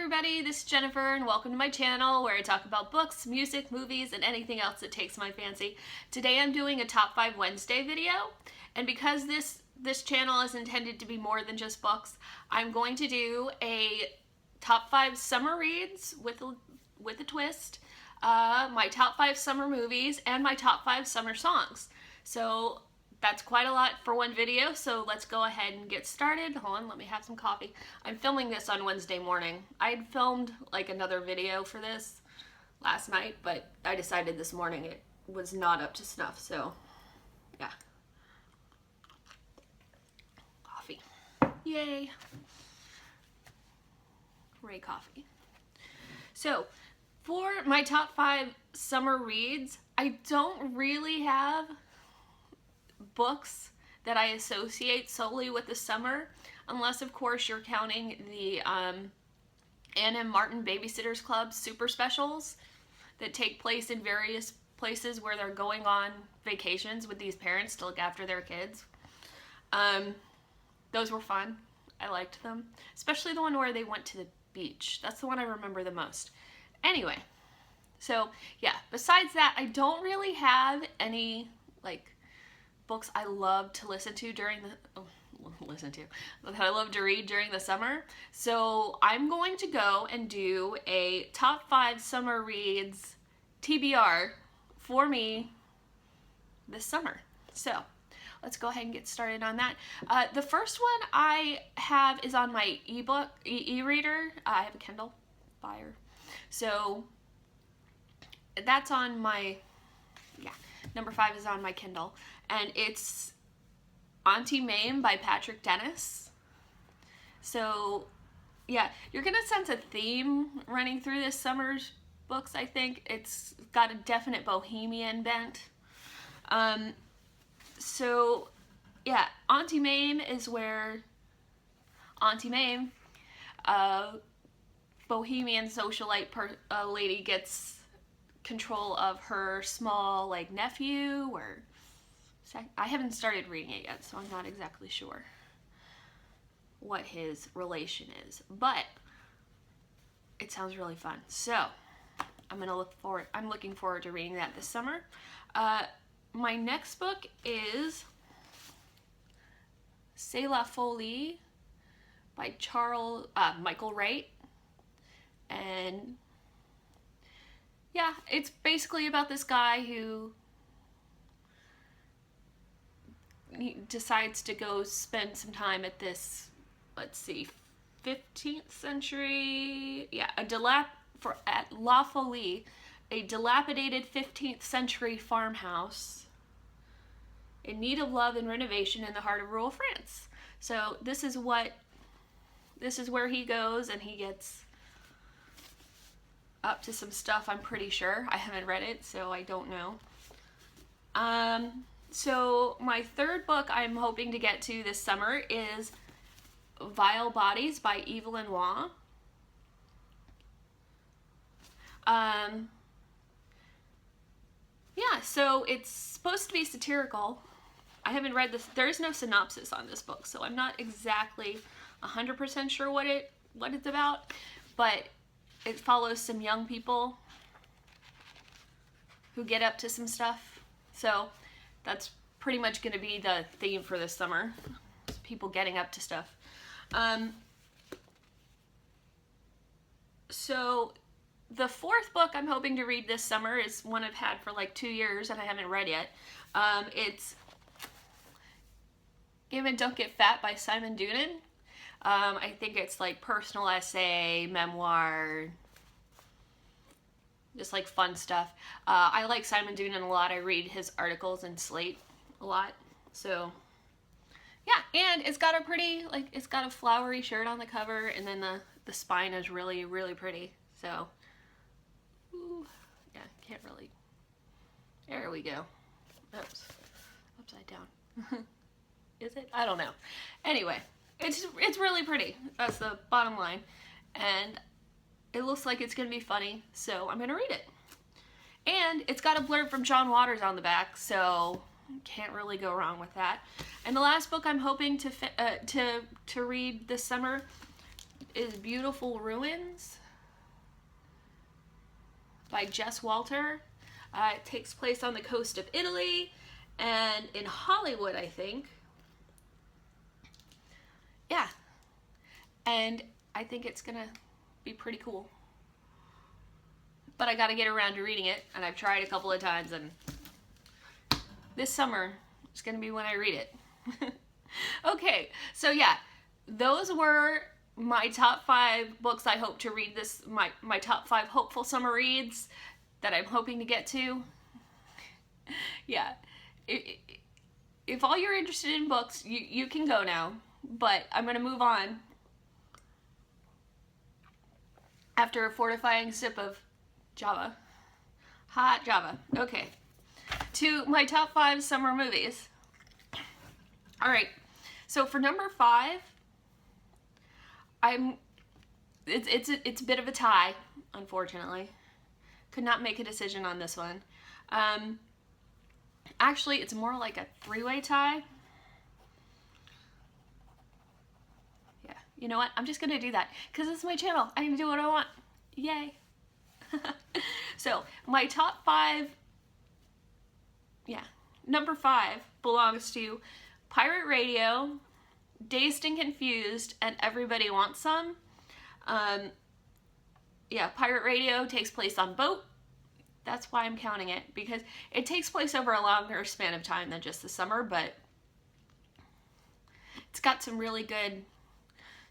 everybody, this is Jennifer and welcome to my channel where I talk about books, music, movies, and anything else that takes my fancy. Today I'm doing a Top 5 Wednesday video, and because this channel is intended to be more than just books, I'm going to do a Top 5 summer reads with a twist, my Top 5 summer movies, and my Top 5 summer songs. So that's quite a lot for one video, so let's go ahead and get started. Hold on, let me have some coffee. I'm filming this on Wednesday morning. I'd filmed like another video for this last night, but I decided this morning it was not up to snuff, so yeah. Coffee. Yay. Hooray, coffee. So, for my top 5 summer reads, I don't really have books that I associate solely with the summer, unless of course you're counting the Ann M. Martin Babysitters Club super specials that take place in various places where they're going on vacations with these parents to look after their kids. Those were fun. I liked them, especially the one where they went to the beach. That's the one I remember the most. Anyway, so yeah, besides that, I don't really have any like books I love to listen to during the that I love to read during the summer. So I'm going to go and do a top 5 summer reads TBR for me this summer. So let's go ahead and get started on that. The first one I have is on my ebook e-reader. I have a Kindle Fire, so that's on my number 5 is on my Kindle, and it's Auntie Mame by Patrick Dennis. So yeah, you're gonna sense a theme running through this summer's books. I think it's got a definite bohemian bent. So yeah, Auntie Mame is where Auntie Mame, bohemian socialite lady, gets control of her small like nephew, or I haven't started reading it yet, so I'm not exactly sure what his relation is, but it sounds really fun. So I'm looking forward to reading that this summer. My next book is C'est la Folie by Michael Wright, and yeah, it's basically about this guy who he decides to go spend some time at this, let's see, 15th century, yeah, at La Folie, a dilapidated 15th century farmhouse in need of love and renovation in the heart of rural France. So this is where he goes, and he gets up to some stuff, I'm pretty sure. I haven't read it, so I don't know. So my third book I'm hoping to get to this summer is Vile Bodies by Evelyn Waugh. Yeah, so it's supposed to be satirical. I haven't read this. There is no synopsis on this book, so I'm not exactly 100% sure what it's about, but it follows some young people who get up to some stuff. So that's pretty much going to be the theme for this summer. It's people getting up to stuff. So the fourth book I'm hoping to read this summer is one I've had for like 2 years and I haven't read yet. It's Give and Don't Get Fat by Simon Doonan. I think it's like personal essay, memoir, just like fun stuff. I like Simon Doonan a lot. I read his articles in Slate a lot. So yeah, and it's got a pretty, like, it's got a flowery shirt on the cover, and then the spine is really, really pretty. So, ooh, yeah, can't really, there we go. Oops, upside down. Is it? I don't know. Anyway, it's really pretty. That's the bottom line. And it looks like it's going to be funny, so I'm going to read it. And it's got a blurb from John Waters on the back, so can't really go wrong with that. And the last book I'm hoping to read this summer is Beautiful Ruins by Jess Walter. It takes place on the coast of Italy and in Hollywood, I think. Yeah. And I think it's gonna be pretty cool. But I gotta get around to reading it, and I've tried a couple of times, and this summer is gonna be when I read it. Okay, so yeah, those were my top 5 books I hope to read this, my top 5 hopeful summer reads that I'm hoping to get to. Yeah, if all you're interested in books, you can go now, but I'm gonna move on after a fortifying sip of Java. Hot Java. Okay, to my top 5 summer movies. All right, so for number 5, it's a bit of a tie, unfortunately. Could not make a decision on this one. Actually, it's more like a 3-way tie. Yeah, you know what? I'm just gonna do that because it's my channel. I can do what I want. Yay. So my top 5, yeah, number 5 belongs to Pirate Radio, Dazed and Confused, and Everybody Wants Some. Yeah, Pirate Radio takes place on boat. That's why I'm counting it, because it takes place over a longer span of time than just the summer, but it's got some really good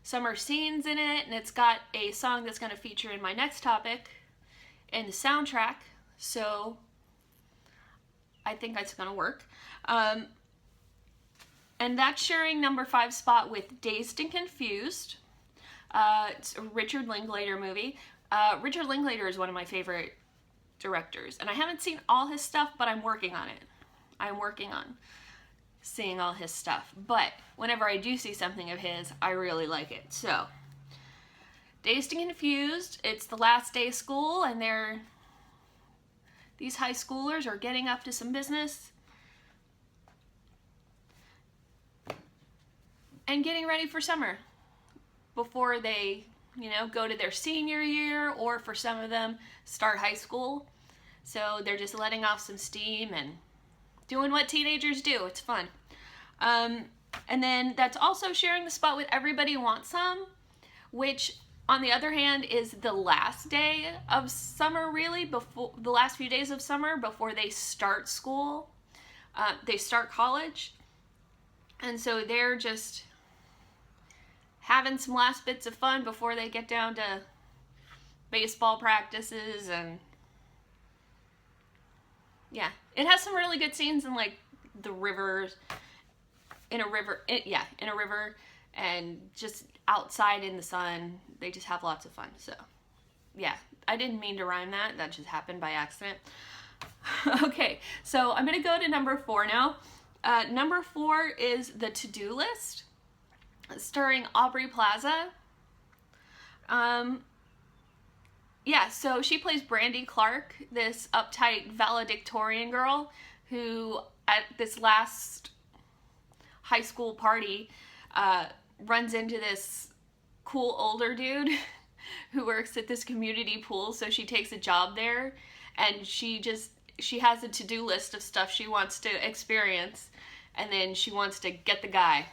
summer scenes in it, and it's got a song that's going to feature in my next topic in the soundtrack, so I think that's going to work. And that's sharing number 5 spot with Dazed and Confused. It's a Richard Linklater movie. Richard Linklater is one of my favorite directors, and I haven't seen all his stuff, but I'm working on it. I'm working on seeing all his stuff, but whenever I do see something of his, I really like it. So, Dazed and Confused, it's the last day of school, and these high schoolers are getting up to some business and getting ready for summer before they, go to their senior year, or for some of them, start high school. So they're just letting off some steam and doing what teenagers do. It's fun. And then that's also sharing the spot with Everybody Wants Some, which, on the other hand, is the last day of summer, really, before the last few days of summer before they start school. They start college. And so they're just having some last bits of fun before they get down to baseball practices. And yeah, it has some really good scenes in like the rivers, in a river, and just outside in the sun. They just have lots of fun. So yeah, I didn't mean to rhyme that. That just happened by accident. Okay, so I'm gonna go to number 4 now. Number 4 is The To-Do List, starring Aubrey Plaza. Yeah, so she plays Brandy Clark, this uptight valedictorian girl who, at this last high school party, runs into this cool older dude who works at this community pool, so she takes a job there, and she has a to-do list of stuff she wants to experience, and then she wants to get the guy.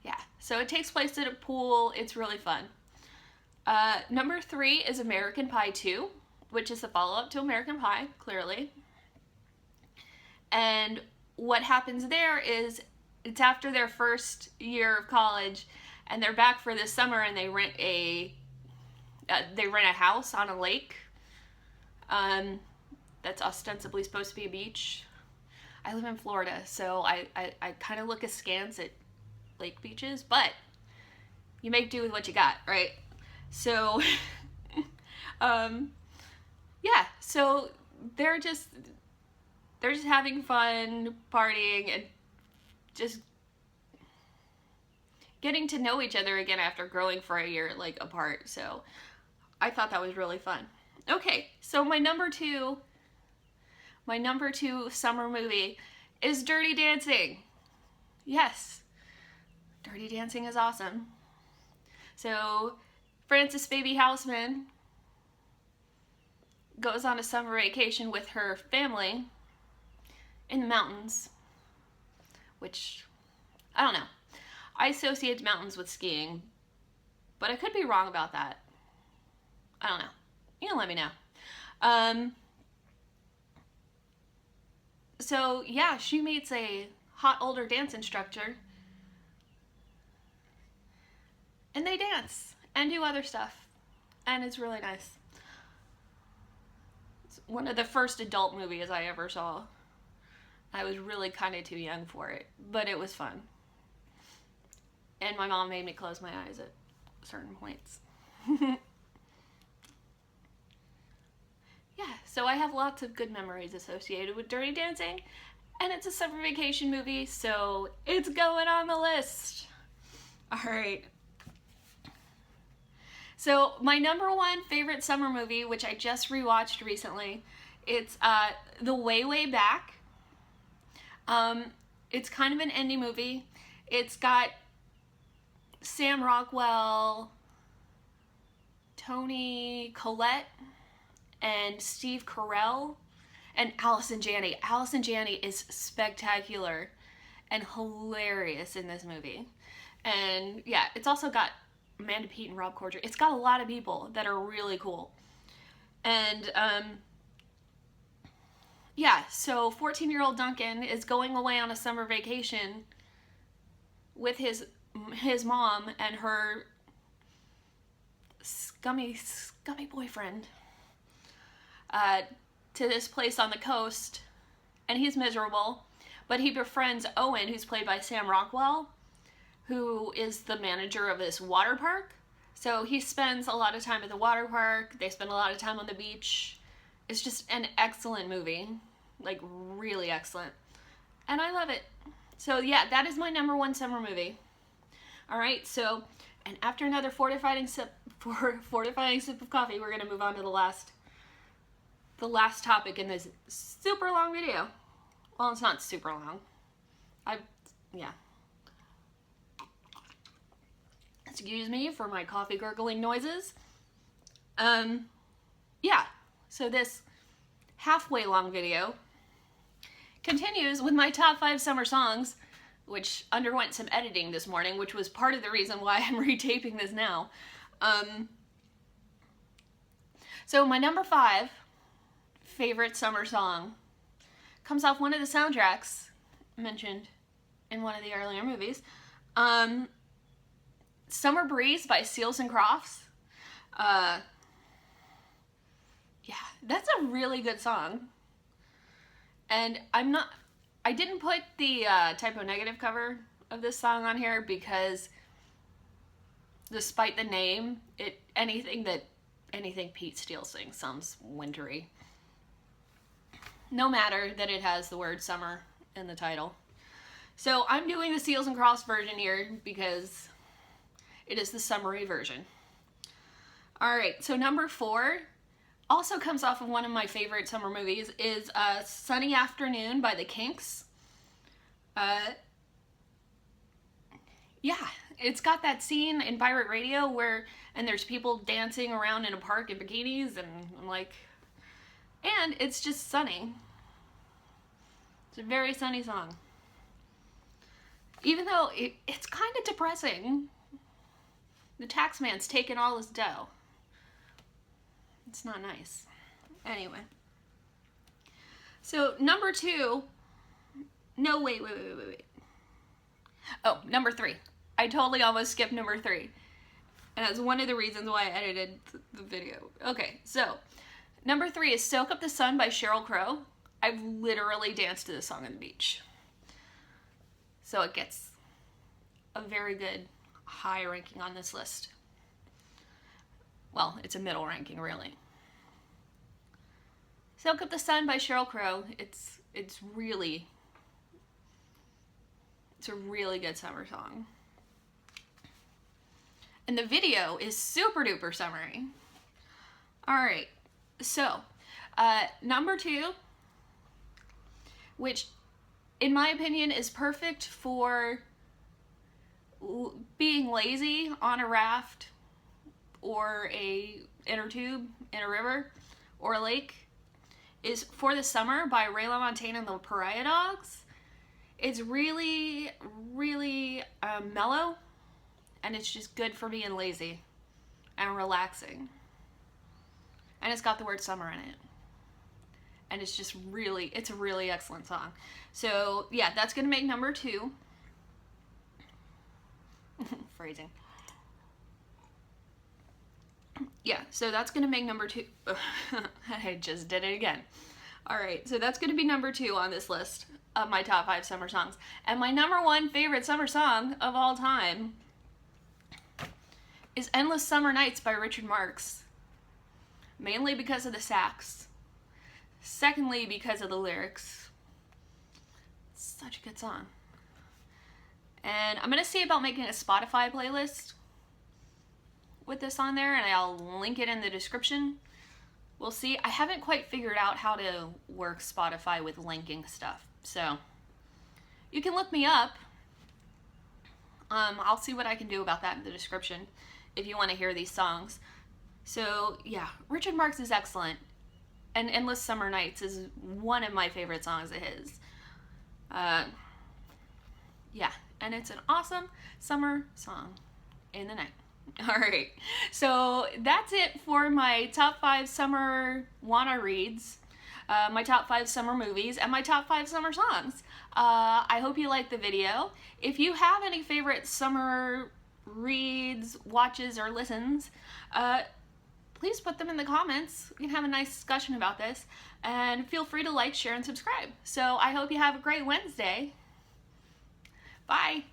Yeah, so it takes place at a pool. It's really fun. Number 3 is American Pie 2, which is the follow-up to American Pie, clearly. And what happens there is it's after their first year of college, and they're back for the summer, and they rent a house on a lake. That's ostensibly supposed to be a beach. I live in Florida, so I kind of look askance at lake beaches, but you make do with what you got, right? So, yeah, so they're just having fun, partying, and just getting to know each other again after growing for a year, like, apart. So I thought that was really fun. Okay, so my number two summer movie is Dirty Dancing. Yes, Dirty Dancing is awesome. So Frances Baby Houseman goes on a summer vacation with her family in the mountains, which, I don't know. I associate mountains with skiing, but I could be wrong about that. I don't know. You can let me know. So yeah, she meets a hot older dance instructor, and they dance and do other stuff, and it's really nice. It's one of the first adult movies I ever saw. I was really kind of too young for it, but it was fun. And my mom made me close my eyes at certain points. Yeah, so I have lots of good memories associated with Dirty Dancing, and it's a summer vacation movie, so it's going on the list. All right. So my number one favorite summer movie, which I just rewatched recently, it's The Way, Way Back. It's kind of an indie movie. It's got Sam Rockwell, Toni Collette, and Steve Carell, and Allison Janney. Allison Janney is spectacular and hilarious in this movie. And yeah, it's also got Amanda Peet and Rob Corddry. It's got a lot of people that are really cool. And yeah, so 14-year-old Duncan is going away on a summer vacation with his mom and her scummy boyfriend to this place on the coast, and he's miserable, but he befriends Owen, who's played by Sam Rockwell, who is the manager of this water park. So he spends a lot of time at the water park. They spend a lot of time on the beach. It's just an excellent movie, like really excellent, and I love it. So yeah, that is my number one summer movie. All right, so, and after another fortifying sip of coffee, we're gonna move on to the last topic in this super long video. Well, it's not super long. Yeah. Excuse me for my coffee gurgling noises. Yeah, so this halfway long video continues with my top 5 summer songs, which underwent some editing this morning, which was part of the reason why I'm retaping this now. So my number 5 favorite summer song comes off one of the soundtracks mentioned in one of the earlier movies. Summer Breeze by Seals and Crofts. Yeah, that's a really good song. And I didn't put the Typo Negative cover of this song on here because despite the name, anything Pete Steele sings sounds wintry. No matter that it has the word summer in the title. So I'm doing the Seals and Crofts version here because it is the summery version. Alright, so number 4 also comes off of one of my favorite summer movies, is Sunny Afternoon by the Kinks. Yeah, it's got that scene in Pirate Radio and there's people dancing around in a park in bikinis, and I'm like, and it's just sunny. It's a very sunny song. Even though it's kind of depressing. The tax man's taking all his dough. It's not nice. Anyway. So, number 2. No, wait. Oh, number 3. I totally almost skipped number 3. And that's one of the reasons why I edited the video. Okay, so, number 3 is Soak Up the Sun by Sheryl Crow. I've literally danced to this song on the beach. So it gets a very good high ranking on this list. Well, it's a middle ranking, really. Soak Up the Sun by Sheryl Crow. It's a really good summer song. And the video is super duper summery. Alright, so, number 2, which in my opinion is perfect for being lazy on a raft or a inner tube in a river or a lake is For the Summer by Ray LaMontagne and the Pariah Dogs. It's really, really mellow, and it's just good for being lazy and relaxing. And it's got the word summer in it. And it's just really, it's a really excellent song. So yeah, that's gonna make number 2. Phrasing. Yeah, so that's gonna make number 2. I just did it again. Alright, so that's gonna be number 2 on this list of my top 5 summer songs. And my number 1 favorite summer song of all time is Endless Summer Nights by Richard Marx. Mainly because of the sax. Secondly, because of the lyrics. It's such a good song. And I'm going to see about making a Spotify playlist with this on there, and I'll link it in the description. We'll see. I haven't quite figured out how to work Spotify with linking stuff. So, you can look me up. I'll see what I can do about that in the description if you want to hear these songs. So, yeah, Richard Marx is excellent. And Endless Summer Nights is one of my favorite songs of his. Yeah, and it's an awesome summer song in the night. Alright, so that's it for my top 5 summer wanna reads, my top 5 summer movies, and my top 5 summer songs. I hope you liked the video. If you have any favorite summer reads, watches, or listens, please put them in the comments. We can have a nice discussion about this. And feel free to like, share, and subscribe. So I hope you have a great Wednesday. Bye.